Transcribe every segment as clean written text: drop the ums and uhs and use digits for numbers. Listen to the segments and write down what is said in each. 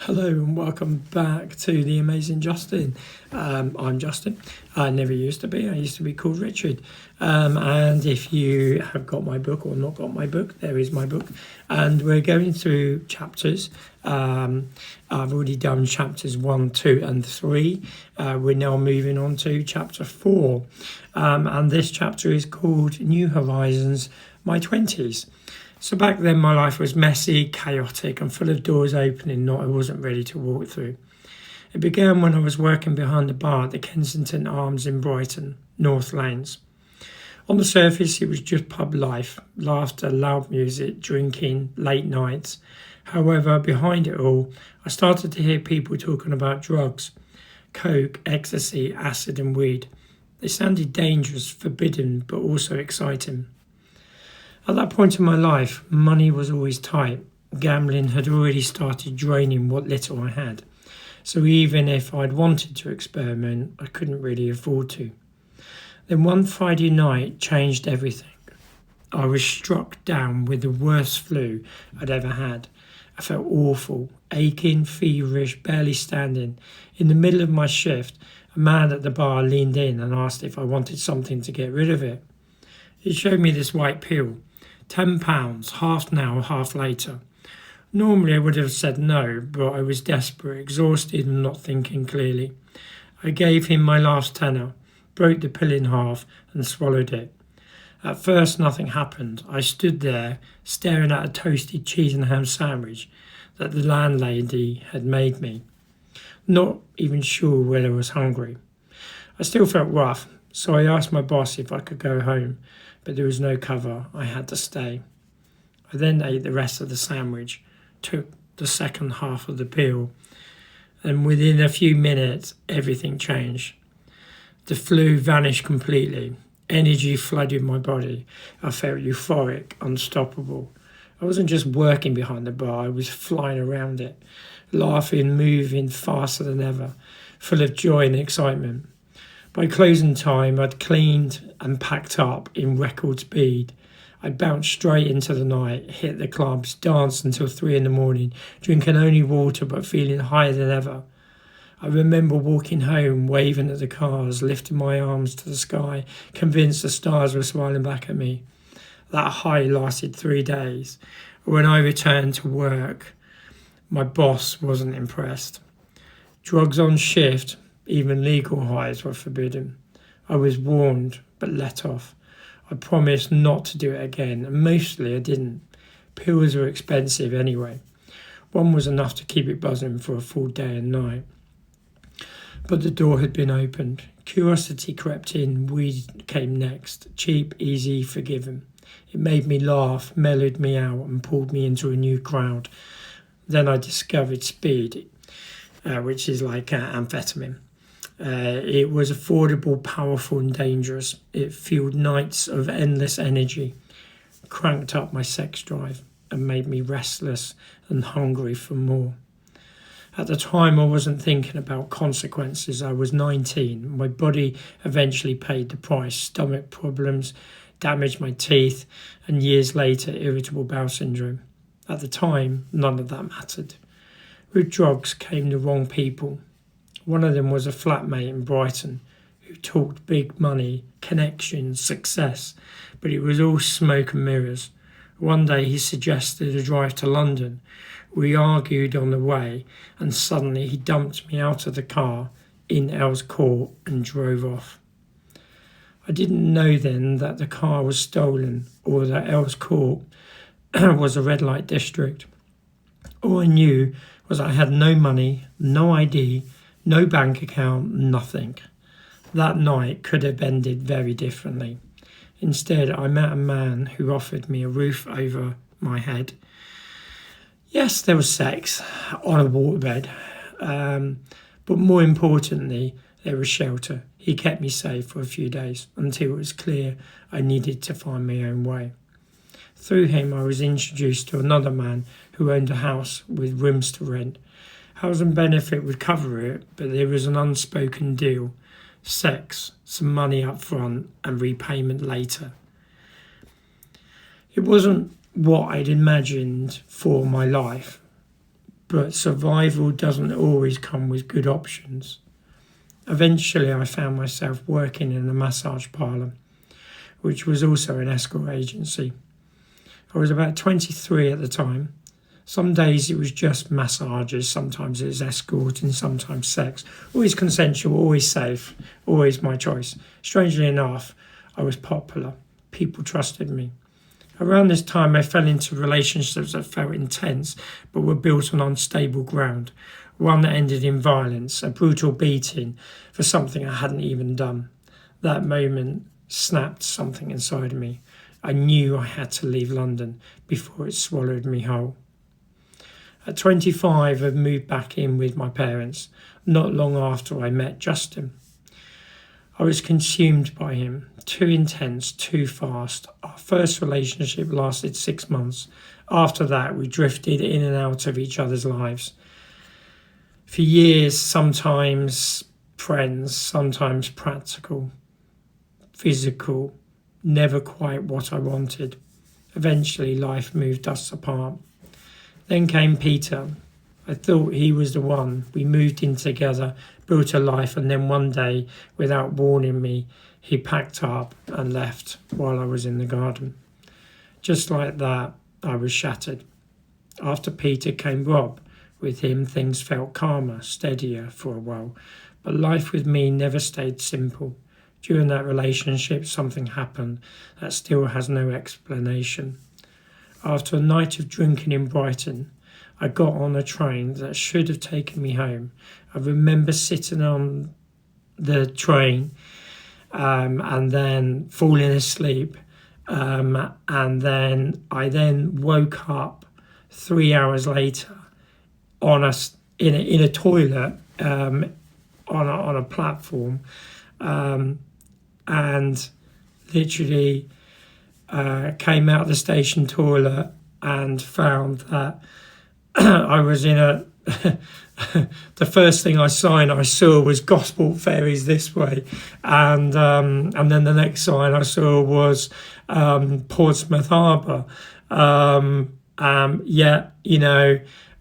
Hello and welcome back to The Amazing Justin. I'm Justin. I never used to be. I used to be called Richard. And if you have got my book or not got my book, there is my book. And we're going through chapters. I've already done chapters 1, 2 and 3. We're now moving on to chapter 4. And this chapter is called New Horizons, My Twenties. So back then my life was messy, chaotic and full of doors opening I wasn't ready to walk through. It began when I was working behind the bar at the Kensington Arms in Brighton, North Lanes. On the surface it was just pub life, laughter, loud music, drinking, late nights. However, behind it all, I started to hear people talking about drugs, coke, ecstasy, acid and weed. They sounded dangerous, forbidden but also exciting. At that point in my life, money was always tight. Gambling had already started draining what little I had. So even if I'd wanted to experiment, I couldn't really afford to. Then one Friday night changed everything. I was struck down with the worst flu I'd ever had. I felt awful, aching, feverish, barely standing. In the middle of my shift, a man at the bar leaned in and asked if I wanted something to get rid of it. He showed me this white pill. £10, half now, half later. Normally I would have said no, but I was desperate, exhausted and not thinking clearly. I gave him my last tenner, broke the pill in half and swallowed it. At first nothing happened. I stood there, staring at a toasted cheese and ham sandwich that the landlady had made me, not even sure whether I was hungry. I still felt rough, so I asked my boss if I could go home, but there was no cover. I had to stay. I then ate the rest of the sandwich, took the second half of the pill, and within a few minutes, everything changed. The flu vanished completely. Energy flooded my body. I felt euphoric, unstoppable. I wasn't just working behind the bar, I was flying around it, laughing, moving faster than ever, full of joy and excitement. By closing time, I'd cleaned and packed up in record speed. I bounced straight into the night, hit the clubs, danced until 3 a.m, drinking only water but feeling higher than ever. I remember walking home, waving at the cars, lifting my arms to the sky, convinced the stars were smiling back at me. That high lasted 3 days. When I returned to work, my boss wasn't impressed. Drugs on shift, even legal highs were forbidden. I was warned, but let off. I promised not to do it again, and mostly I didn't. Pills were expensive anyway. One was enough to keep it buzzing for a full day and night. But the door had been opened. Curiosity crept in, weed came next. Cheap, easy, forgiven. It made me laugh, mellowed me out, and pulled me into a new crowd. Then I discovered speed, which is like amphetamine. It was affordable, powerful and dangerous. It fueled nights of endless energy, cranked up my sex drive and made me restless and hungry for more. At the time I wasn't thinking about consequences. I was 19. My body eventually paid the price. Stomach problems, damaged my teeth and years later irritable bowel syndrome. At the time none of that mattered. With drugs came the wrong people. One of them was a flatmate in Brighton who talked big money, connections, success, but it was all smoke and mirrors. One day he suggested a drive to London. We argued on the way and suddenly he dumped me out of the car in Earl's Court and drove off. I didn't know then that the car was stolen or that Earl's Court was a red light district. All I knew was I had no money, no ID, no bank account, nothing. That night could have ended very differently. Instead, I met a man who offered me a roof over my head. Yes, there was sex on a waterbed, but more importantly, there was shelter. He kept me safe for a few days until it was clear I needed to find my own way. Through him, I was introduced to another man who owned a house with rooms to rent. Housing benefit would cover it, but there was an unspoken deal. Sex, some money up front and repayment later. It wasn't what I'd imagined for my life, but survival doesn't always come with good options. Eventually, I found myself working in a massage parlour, which was also an escort agency. I was about 23 at the time. Some days it was just massages, sometimes it was escorting, sometimes sex. Always consensual, always safe, always my choice. Strangely enough, I was popular. People trusted me. Around this time, I fell into relationships that felt intense but were built on unstable ground. One that ended in violence, a brutal beating for something I hadn't even done. That moment snapped something inside me. I knew I had to leave London before it swallowed me whole. At 25, I moved back in with my parents, not long after I met Justin. I was consumed by him, too intense, too fast. Our first relationship lasted 6 months. After that, we drifted in and out of each other's lives. For years, sometimes friends, sometimes practical, physical, never quite what I wanted. Eventually, life moved us apart. Then came Peter. I thought he was the one. We moved in together, built a life, and then one day, without warning me, he packed up and left while I was in the garden. Just like that, I was shattered. After Peter came Rob. With him, things felt calmer, steadier for a while, but life with me never stayed simple. During that relationship, something happened that still has no explanation. After a night of drinking in Brighton, I got on a train that should have taken me home. I remember sitting on the train and then falling asleep. And then I woke up 3 hours later in a toilet on a platform, and literally came out of the station toilet and found that I was in a the first thing I saw was Gosport Ferries this way, and then the next sign I saw was Portsmouth Harbour. Yet,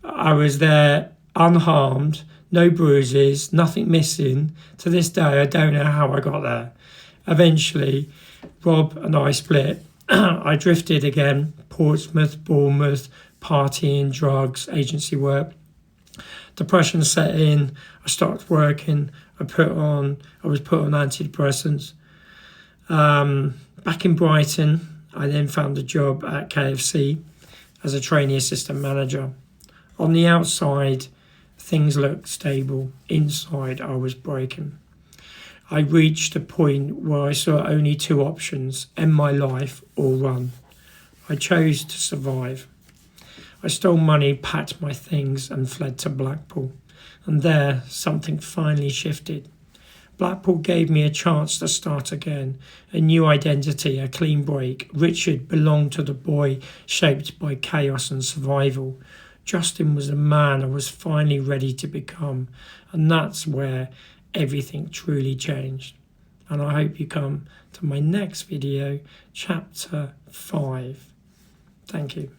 I was there unharmed, no bruises, nothing missing. To this day, I don't know how I got there. Eventually, Rob and I split. I drifted again, Portsmouth, Bournemouth, partying, drugs, agency work. Depression set in. I stopped working. I was put on antidepressants. Back in Brighton, I then found a job at KFC as a trainee assistant manager. On the outside, things looked stable. Inside, I was breaking. I reached a point where I saw only two options: end my life or run. I chose to survive. I stole money, packed my things and fled to Blackpool. And there, something finally shifted. Blackpool gave me a chance to start again, a new identity, a clean break. Richard belonged to the boy shaped by chaos and survival. Justin was the man I was finally ready to become, and that's where everything truly changed. And I hope you come to my next video, chapter 5. Thank you.